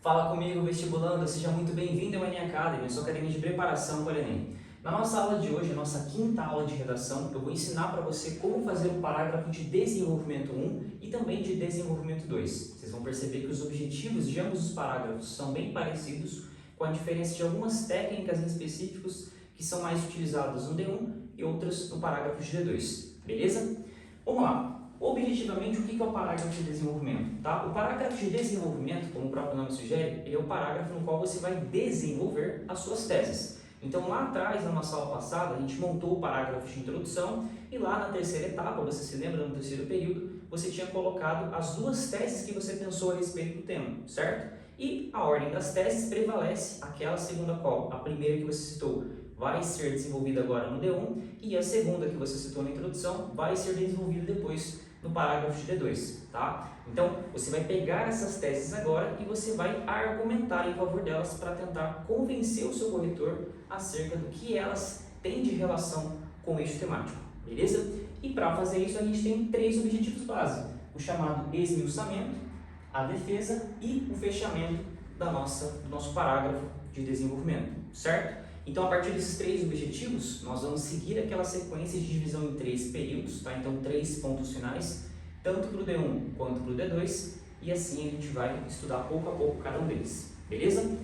Fala comigo, vestibulando, seja muito bem-vindo ao Enem Academy, a sua academia de preparação para o Enem. Na nossa aula de hoje, a nossa quinta aula de redação, eu vou ensinar para você como fazer um parágrafo de desenvolvimento 1 e também de desenvolvimento 2. Vocês vão perceber que os objetivos de ambos os parágrafos são bem parecidos, com a diferença de algumas técnicas em específicos que são mais utilizadas no D1 e outras no parágrafo de D2, beleza? Vamos lá. Objetivamente, o que é o parágrafo de desenvolvimento? Tá? O parágrafo de desenvolvimento, como o próprio nome sugere, ele é o parágrafo no qual você vai desenvolver as suas teses. Então, lá atrás, na nossa aula passada, a gente montou o parágrafo de introdução e lá na terceira etapa, você se lembra, no terceiro período, você tinha colocado as duas teses que você pensou a respeito do tema, certo? E a ordem das teses prevalece aquela segundo a qual a primeira que você citou vai ser desenvolvida agora no D1 e a segunda que você citou na introdução vai ser desenvolvida depois no parágrafo de D2, tá? Então, você vai pegar essas teses agora e você vai argumentar em favor delas para tentar convencer o seu corretor acerca do que elas têm de relação com o eixo temático, beleza? E para fazer isso, a gente tem três objetivos básicos: o chamado esmiuçamento, a defesa e o fechamento do nosso parágrafo de desenvolvimento, certo? Então, a partir desses três objetivos, nós vamos seguir aquela sequência de divisão em três períodos, tá? Então, 3 pontos finais, tanto para o D1 quanto para o D2, e assim a gente vai estudar pouco a pouco cada um deles, beleza?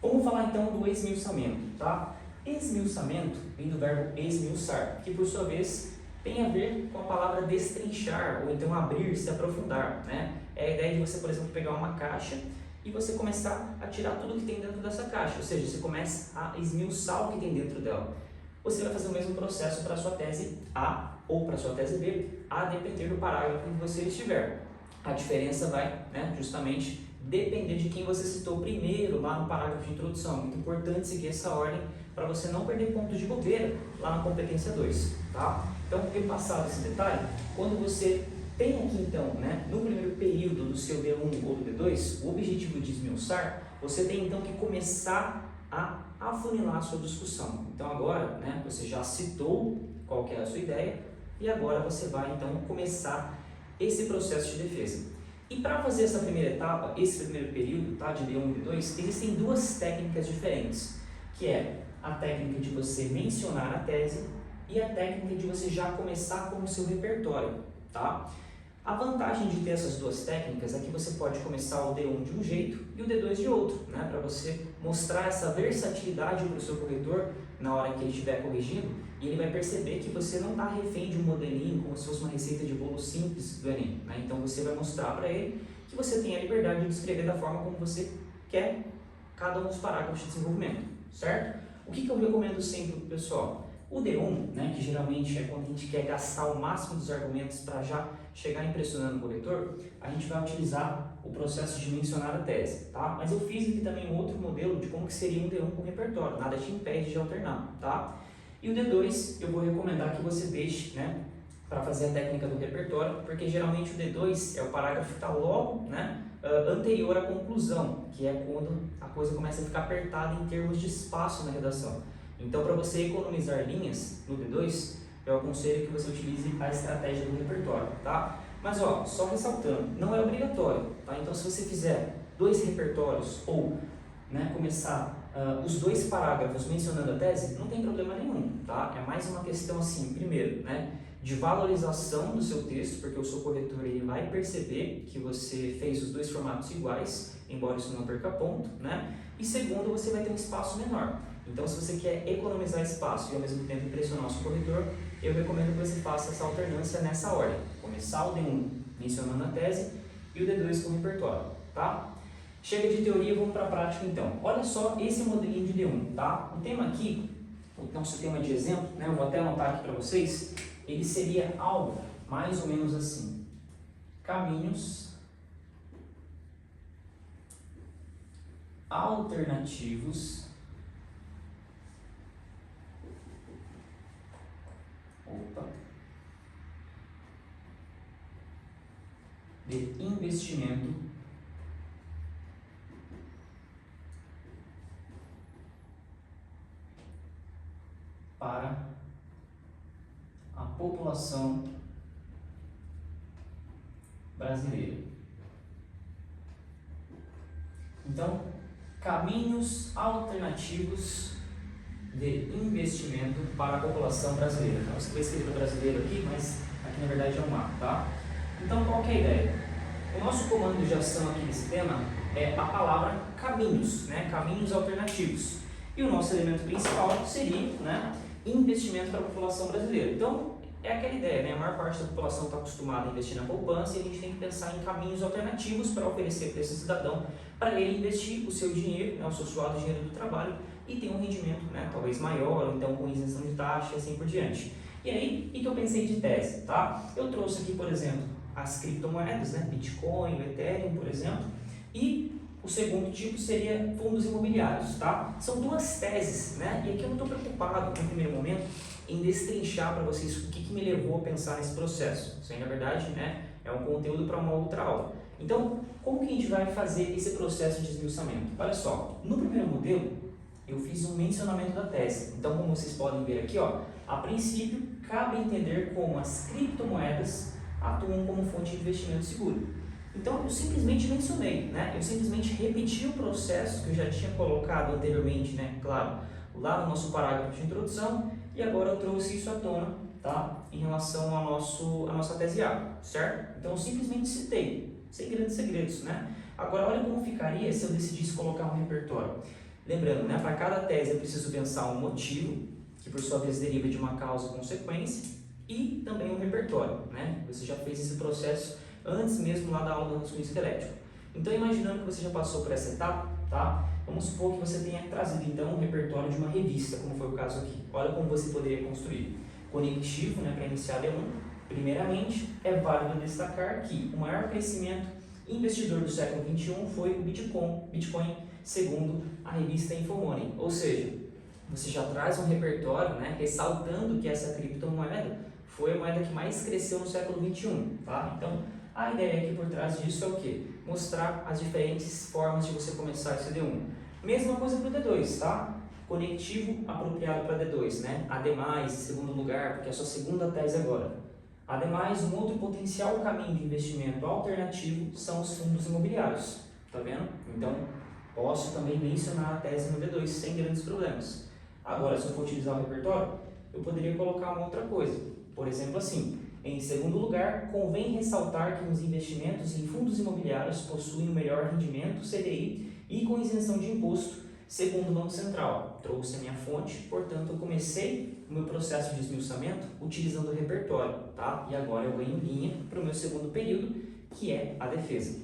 Vamos falar então do esmiuçamento, tá? Esmiuçamento vem do verbo esmiuçar, que por sua vez tem a ver com a palavra destrinchar, ou então abrir, se aprofundar, né? É a ideia de você, por exemplo, pegar uma caixa e você começar a tirar tudo que tem dentro dessa caixa, ou seja, você começa a esmiuçar o que tem dentro dela. Você vai fazer o mesmo processo para a sua tese A ou para a sua tese B, a depender do parágrafo que você estiver. A diferença vai, justamente depender de quem você citou primeiro lá no parágrafo de introdução. Muito importante seguir essa ordem para você não perder pontos de bobeira lá na competência 2, tá? Então, repassado esse detalhe, quando você tem aqui então, no primeiro período do seu D1 ou do D2, o objetivo de esmiuçar, você tem então que começar a afunilar a sua discussão. Então agora, você já citou qual que é a sua ideia e agora você vai então começar esse processo de defesa. E para fazer essa primeira etapa, esse primeiro período, tá, de D1 e D2, existem duas técnicas diferentes, que é a técnica de você mencionar a tese e a técnica de você já começar com o seu repertório, tá? A vantagem de ter essas duas técnicas é que você pode começar o D1 de um jeito e o D2 de outro, para você mostrar essa versatilidade para o seu corretor na hora que ele estiver corrigindo, e ele vai perceber que você não está refém de um modelinho como se fosse uma receita de bolo simples do Enem, Então você vai mostrar para ele que você tem a liberdade de escrever da forma como você quer cada um dos parágrafos de desenvolvimento, certo? O que eu recomendo sempre para o pessoal? O D1, que geralmente é quando a gente quer gastar o máximo dos argumentos para já chegar impressionando o corretor, a gente vai utilizar o processo de mencionar a tese, tá? Mas eu fiz aqui também um outro modelo de como que seria um D1 com repertório, nada te impede de alternar, tá? E o D2, eu vou recomendar que você deixe, para fazer a técnica do repertório, porque geralmente o D2 é o parágrafo que está logo, anterior à conclusão, que é quando a coisa começa a ficar apertada em termos de espaço na redação. Então, para você economizar linhas no D2, eu aconselho que você utilize a estratégia do repertório, tá? Mas, só ressaltando, não é obrigatório, tá? Então, se você fizer 2 repertórios ou começar os 2 parágrafos mencionando a tese, não tem problema nenhum, tá? É mais uma questão, assim, primeiro, de valorização do seu texto, porque o seu corretor ele vai perceber que você fez os 2 formatos iguais, embora isso não perca ponto, E segundo, você vai ter um espaço menor. Então, se você quer economizar espaço e ao mesmo tempo impressionar o seu corretor, eu recomendo que você faça essa alternância nessa ordem. Começar o D1 mencionando a tese e o D2 com o repertório, tá? Chega de teoria, vamos para a prática então. Olha só esse modelinho de D1, tá? O tema aqui, o nosso tema de exemplo, eu vou até anotar aqui para vocês, ele seria algo mais ou menos assim: caminhos alternativos de investimento para a população brasileira. Então, caminhos alternativos de investimento para a população brasileira. Então, eu escrevi escrito brasileiro aqui, mas aqui na verdade é um mapa, tá? Então, qual que é a ideia? O nosso comando de ação aqui nesse tema é a palavra caminhos, né? Caminhos alternativos. E o nosso elemento principal seria, né, investimento para a população brasileira. Então, é aquela ideia, né? A maior parte da população está acostumada a investir na poupança e a gente tem que pensar em caminhos alternativos para oferecer para esse cidadão, para ele investir o seu dinheiro, né, o seu suado dinheiro do trabalho e ter um rendimento, né, talvez maior, ou então com isenção de taxa e assim por diante. E aí, o que eu pensei de tese, tá? Eu trouxe aqui, por exemplo, as criptomoedas, né, Bitcoin, Ethereum, por exemplo, e o segundo tipo seria fundos imobiliários, tá? São duas teses, né? E aqui eu não estou preocupado, no primeiro momento, em destrinchar para vocês o que me levou a pensar nesse processo. Isso aí, na verdade, né, é um conteúdo para uma outra aula. Então, como que a gente vai fazer esse processo de esmiuçamento? Olha só, no primeiro modelo, eu fiz um mencionamento da tese. Então, como vocês podem ver aqui, ó, a princípio, cabe entender como as criptomoedas atuam como fonte de investimento seguro. Então, eu simplesmente mencionei, né? Eu simplesmente repeti o processo que eu já tinha colocado anteriormente, né? Claro, lá no nosso parágrafo de introdução, e agora eu trouxe isso à tona, tá? Em relação à nossa tese A, certo? Então, eu simplesmente citei, sem grandes segredos, né? Agora, olha como ficaria se eu decidisse colocar um repertório. Lembrando, né? Para cada tese eu preciso pensar um motivo, que por sua vez deriva de uma causa e consequência, e também um repertório, né? Você já fez esse processo antes mesmo lá da aula do raciocínio elétrico. Então, imaginando que você já passou por essa etapa, tá? Vamos supor que você tenha trazido então um repertório de uma revista, como foi o caso aqui. Olha como você poderia construir. Conectivo, né, para iniciar D1. Primeiramente, é válido destacar que o maior crescimento investidor do século XXI foi o Bitcoin, segundo a revista Infomoney. Ou seja, você já traz um repertório, né, ressaltando que essa criptomoeda foi a moeda que mais cresceu no século XXI, tá? Então, a ideia aqui por trás disso é o quê? Mostrar as diferentes formas de você começar esse D1. Mesma coisa para o D2, tá? Conectivo apropriado para D2, né? Ademais, em segundo lugar, porque é a sua segunda tese agora. Ademais, um outro potencial caminho de investimento alternativo são os fundos imobiliários, tá vendo? Então, posso também mencionar a tese no D2 sem grandes problemas. Agora, se eu for utilizar o repertório, eu poderia colocar uma outra coisa. Por exemplo, assim, em segundo lugar, convém ressaltar que os investimentos em fundos imobiliários possuem o melhor rendimento, CDI, e com isenção de imposto, segundo o Banco Central. Trouxe a minha fonte, portanto, eu comecei o meu processo de esmiuçamento utilizando o repertório, tá? E agora eu ganho linha para o meu segundo período, que é a defesa.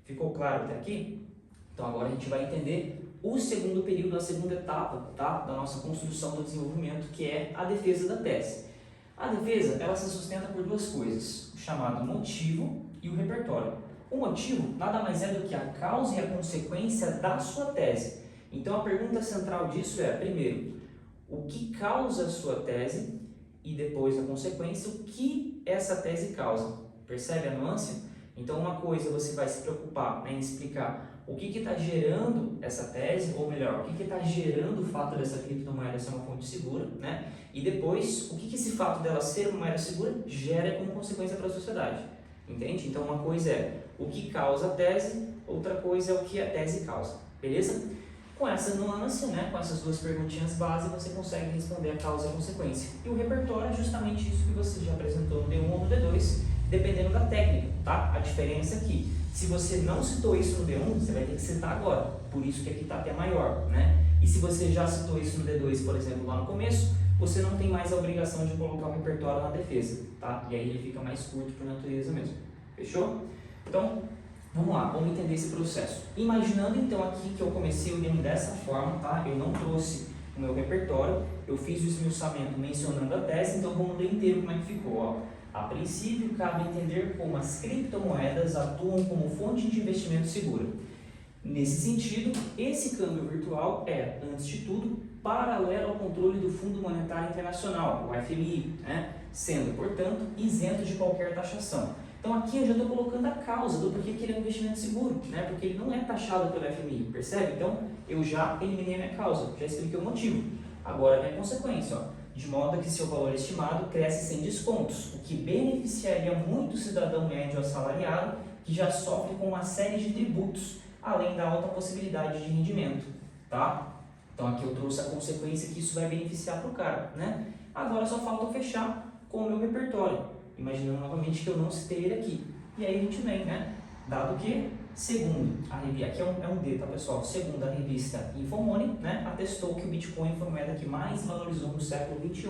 Ficou claro até aqui? Então, agora a gente vai entender o segundo período, a segunda etapa, tá? Da nossa construção do desenvolvimento, que é a defesa da tese. A defesa, ela se sustenta por duas coisas, o chamado motivo e o repertório. O motivo nada mais é do que a causa e a consequência da sua tese. Então, a pergunta central disso é, primeiro, o que causa a sua tese e depois a consequência, o que essa tese causa. Percebe a nuance? Então, uma coisa você vai se preocupar, né, em explicar o que está gerando essa tese, ou melhor, o que está gerando o fato dessa criptomoeda ser uma fonte segura, né? E depois, o que esse fato dela ser uma moeda segura gera como consequência para a sociedade, entende? Então, uma coisa é o que causa a tese, outra coisa é o que a tese causa, beleza? Com essa nuance, né, com essas duas perguntinhas base, você consegue responder a causa e a consequência. E o repertório é justamente isso que você já apresentou no D1 ou no D2, dependendo da técnica, tá? A diferença é que, se você não citou isso no D1, você vai ter que citar agora, por isso que aqui está até maior, né? E se você já citou isso no D2, por exemplo, lá no começo, você não tem mais a obrigação de colocar o repertório na defesa, tá? E aí ele fica mais curto por natureza mesmo, fechou? Então, vamos lá, vamos entender esse processo. Imaginando então aqui que eu comecei o D1 dessa forma, tá? Eu não trouxe o meu repertório, eu fiz o esmiuçamento mencionando a tese, então vamos ler inteiro como é que ficou, ó. A princípio, cabe entender como as criptomoedas atuam como fonte de investimento segura. Nesse sentido, esse câmbio virtual é, antes de tudo, paralelo ao controle do Fundo Monetário Internacional, o FMI, né? Sendo, portanto, isento de qualquer taxação. Então aqui eu já estou colocando a causa do porquê que ele é um investimento seguro, né? Porque ele não é taxado pelo FMI, percebe? Então eu já eliminei a minha causa, já expliquei o motivo. Agora a minha consequência, ó. De modo que seu valor estimado cresce sem descontos, o que beneficiaria muito o cidadão médio assalariado que já sofre com uma série de tributos, além da alta possibilidade de rendimento, tá? Então aqui eu trouxe a consequência que isso vai beneficiar para o cara, né? Agora só falta eu fechar com o meu repertório, imaginando novamente que eu não citei ele aqui. E aí a gente vem, né? Dado que, segundo a revista, aqui é um D, tá pessoal? Segundo a revista Infomoney, né? Atestou que o Bitcoin foi a moeda que mais valorizou no século XXI.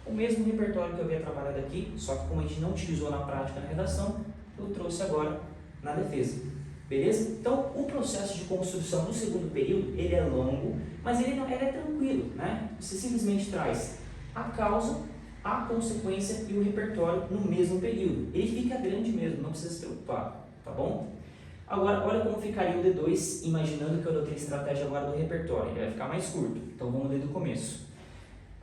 O mesmo repertório que eu havia trabalhado aqui, só que como a gente não utilizou na prática na redação, eu trouxe agora na defesa. Beleza? Então, o processo de construção do segundo período, ele é longo, mas ele é tranquilo, né? Você simplesmente traz a causa, a consequência e o repertório no mesmo período. Ele fica grande mesmo, não precisa se preocupar, tá bom? Agora, olha como ficaria o D2, imaginando que eu adotei a estratégia agora do repertório. Ele vai ficar mais curto, então vamos ler do começo.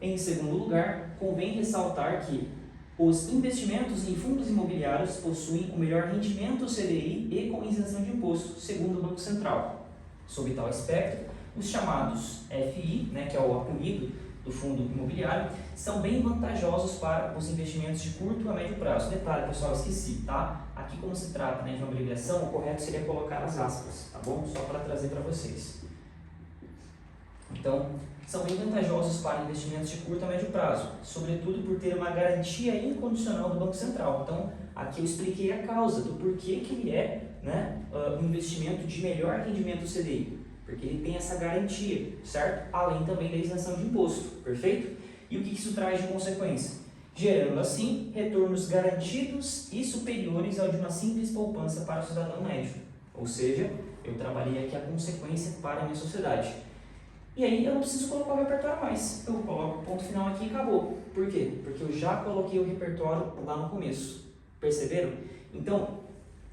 Em segundo lugar, convém ressaltar que os investimentos em fundos imobiliários possuem o melhor rendimento CDI e com isenção de imposto, segundo o Banco Central. Sob tal aspecto, os chamados FI, né, que é o apelido do fundo imobiliário, são bem vantajosos para os investimentos de curto a médio prazo. Detalhe, pessoal, esqueci, tá? Aqui, como se trata, né, de uma abreviação, o correto seria colocar as aspas, tá bom? Só para trazer para vocês. Então, são bem vantajosos para investimentos de curto a médio prazo, sobretudo por ter uma garantia incondicional do Banco Central. Então, aqui eu expliquei a causa do porquê que ele é, né, um investimento de melhor rendimento do CDI, porque ele tem essa garantia, certo? Além também da isenção de imposto, perfeito? E o que isso traz de consequência? Gerando assim retornos garantidos e superiores ao de uma simples poupança para o cidadão médio. Ou seja, eu trabalhei aqui a consequência para a minha sociedade. E aí eu não preciso colocar o repertório mais. Eu coloco o ponto final aqui e acabou. Por quê? Porque eu já coloquei o repertório lá no começo. Perceberam? Então,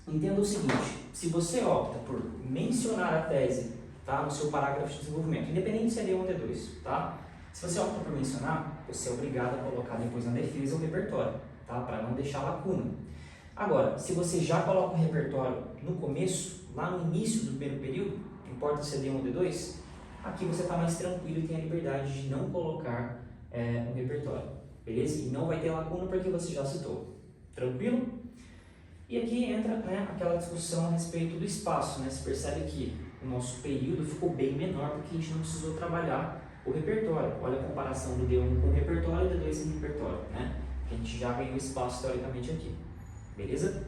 entenda o seguinte, se você opta por mencionar a tese, tá, no seu parágrafo de desenvolvimento, independente se é D1 ou D2, tá? Se você opta por mencionar, você é obrigado a colocar depois na defesa o repertório, tá? Para não deixar lacuna. Agora, se você já coloca o repertório no começo, lá no início do primeiro período, não importa se é D1 ou D2, aqui você está mais tranquilo e tem a liberdade de não colocar um repertório, beleza? E não vai ter lacuna porque você já citou. Tranquilo? E aqui entra, né, aquela discussão a respeito do espaço, né? Você percebe que o nosso período ficou bem menor porque a gente não precisou trabalhar o repertório. Olha a comparação do D1 com o repertório e do D2 sem repertório, né? Que a gente já ganhou espaço teoricamente aqui, beleza?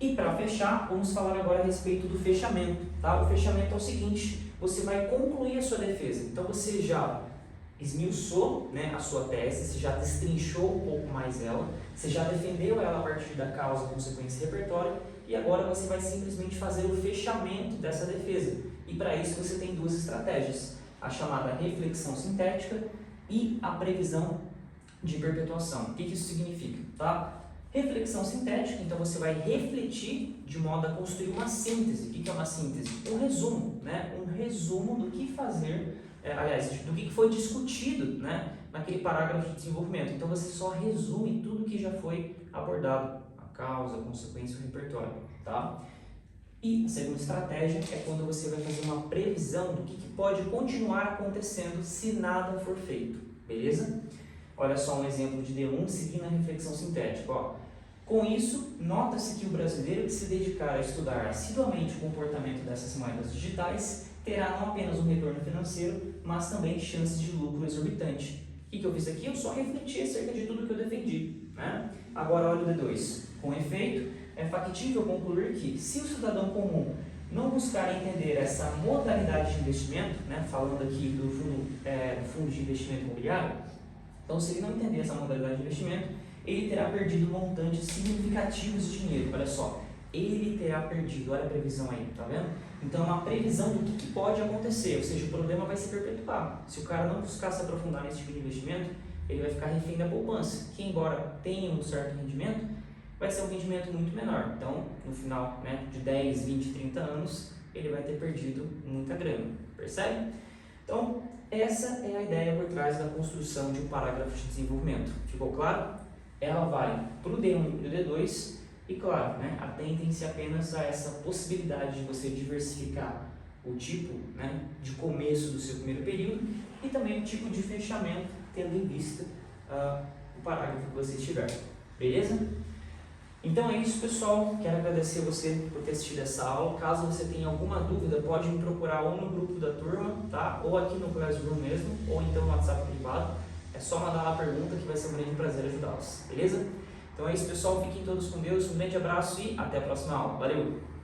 E para fechar, vamos falar agora a respeito do fechamento, tá? O fechamento é o seguinte, você vai concluir a sua defesa. Então você já esmiuçou, né, a sua tese, você já destrinchou um pouco mais ela, você já defendeu ela a partir da causa, consequência e repertório, e agora você vai simplesmente fazer o fechamento dessa defesa. E para isso você tem duas estratégias, a chamada reflexão sintética e a previsão de perpetuação. O que isso significa? Tá? Reflexão sintética, então você vai refletir de modo a construir uma síntese. O que é uma síntese? Um resumo, né? Um resumo do que fazer, do que foi discutido, né, naquele parágrafo de desenvolvimento. Então você só resume tudo que já foi abordado, a causa, a consequência, o repertório, tá? E a segunda estratégia é quando você vai fazer uma previsão do que pode continuar acontecendo se nada for feito, beleza? Olha só um exemplo de D1 seguindo a reflexão sintética, ó. Com isso, nota-se que o brasileiro que se dedicar a estudar assiduamente o comportamento dessas moedas digitais terá não apenas um retorno financeiro, mas também chances de lucro exorbitante. O que eu fiz aqui? Eu só refleti acerca de tudo que eu defendi, né? Agora olha o D2. Com efeito, é factível concluir que, se o cidadão comum não buscar entender essa modalidade de investimento, né, falando aqui do fundo de investimento imobiliário, então se ele não entender essa modalidade de investimento, ele terá perdido montantes significativos de dinheiro. Olha só, ele terá perdido, olha a previsão aí, tá vendo? Então é uma previsão do que pode acontecer, ou seja, o problema vai se perpetuar. Se o cara não buscar se aprofundar nesse tipo de investimento, ele vai ficar refém da poupança, que embora tenha um certo rendimento, vai ser um rendimento muito menor. Então, no final, né, de 10, 20, 30 anos, ele vai ter perdido muita grana, percebe? Então, essa é a ideia por trás da construção de um parágrafo de desenvolvimento. Ficou claro? Ela vale para o D1 e o D2 e, claro, né, atentem-se apenas a essa possibilidade de você diversificar o tipo, né, de começo do seu primeiro período e também o tipo de fechamento, tendo em vista o parágrafo que você estiver. Beleza? Então é isso, pessoal. Quero agradecer você por ter assistido essa aula. Caso você tenha alguma dúvida, pode me procurar ou no grupo da turma, tá? Ou aqui no Classroom mesmo, ou então no WhatsApp privado. É só mandar lá a pergunta que vai ser um grande prazer ajudá-los, beleza? Então é isso, pessoal. Fiquem todos com Deus. Um grande abraço e até a próxima aula. Valeu!